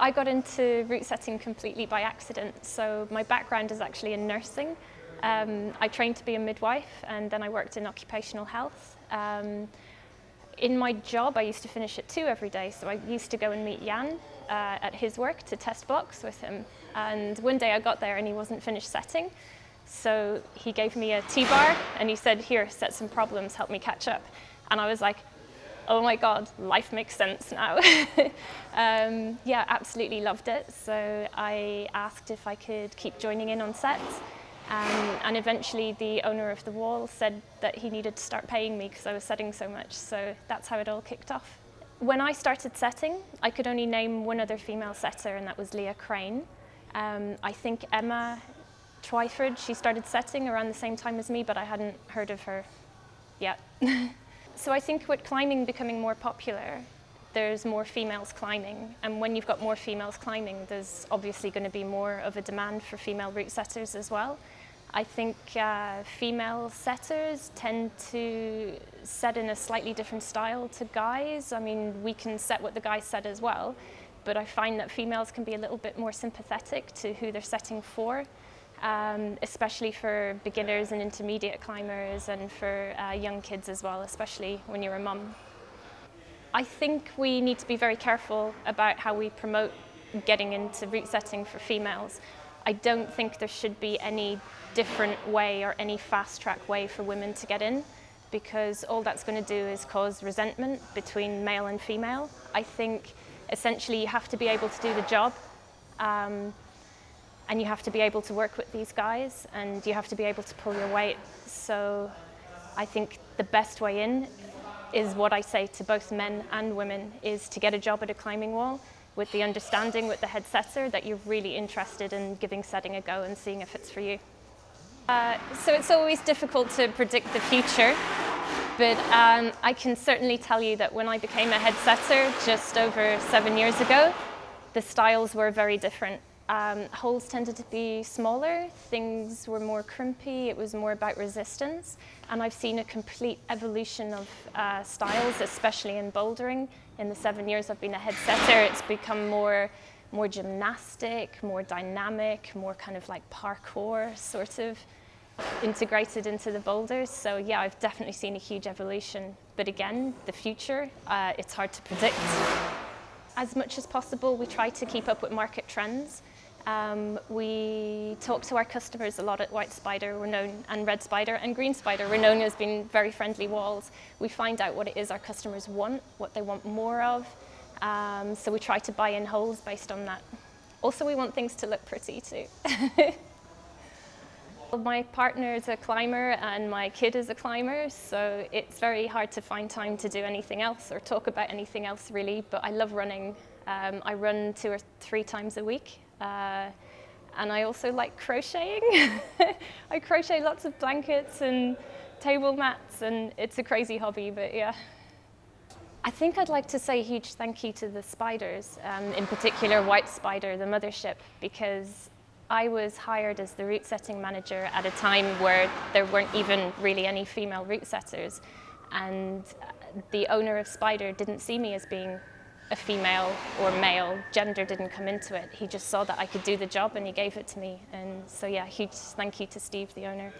I got into route setting completely by accident. So my background is actually in nursing. I trained to be a midwife and then I worked in occupational health. In my job, I used to finish at 2 every day. So I used to go and meet Jan at his work to test blocks with him. And one day I got there and he wasn't finished setting. So he gave me a T-bar and he said, "Here, set some problems, help me catch up." And I was like, oh my God, life makes sense now. Yeah, absolutely loved it. So I asked if I could keep joining in on sets. And eventually the owner of the wall said that he needed to start paying me because I was setting so much. So that's how it all kicked off. When I started setting, I could only name one other female setter, and that was Leah Crane. I think Emma Twyford, she started setting around the same time as me, but I hadn't heard of her yet. So I think with climbing becoming more popular, there's more females climbing. And when you've got more females climbing, there's obviously going to be more of a demand for female route setters as well. I think female setters tend to set in a slightly different style to guys. I mean, we can set what the guys set as well, but I find that females can be a little bit more sympathetic to who they're setting for. Especially for beginners and intermediate climbers and for young kids as well, especially when you're a mum. I think we need to be very careful about how we promote getting into route setting for females. I don't think there should be any different way or any fast track way for women to get in, because all that's going to do is cause resentment between male and female. I think essentially you have to be able to do the job. And you have to be able to work with these guys, and you have to be able to pull your weight. So I think the best way in is what I say to both men and women, is to get a job at a climbing wall with the understanding with the head setter that you're really interested in giving setting a go and seeing if it's for you. So it's always difficult to predict the future, but I can certainly tell you that when I became a head setter just over 7 years ago, the styles were very different. Holes tended to be smaller, things were more crimpy, it was more about resistance, and I've seen a complete evolution of styles, especially in bouldering. In the 7 years I've been a head setter, it's become more gymnastic, more dynamic, more kind of like parkour sort of integrated into the boulders. So yeah, I've definitely seen a huge evolution. But again, the future, it's hard to predict. As much as possible, we try to keep up with market trends. We talk to our customers a lot at White Spider, and Red Spider and Green Spider. We're known as being very friendly walls. We find out what it is our customers want, what they want more of. So we try to buy in holes based on that. Also, we want things to look pretty too. My partner is a climber and my kid is a climber, so it's very hard to find time to do anything else or talk about anything else really, but I love running. I run 2 or 3 times a week. And I also like crocheting. I crochet lots of blankets and table mats, and it's a crazy hobby, but yeah. I think I'd like to say a huge thank you to the spiders, in particular White Spider, the mothership, because I was hired as the route setting manager at a time where there weren't even really any female route setters, and the owner of Spider didn't see me as being a female or male. Gender didn't come into it. He just saw that I could do the job and he gave it to me. And so yeah, huge thank you to Steve, the owner.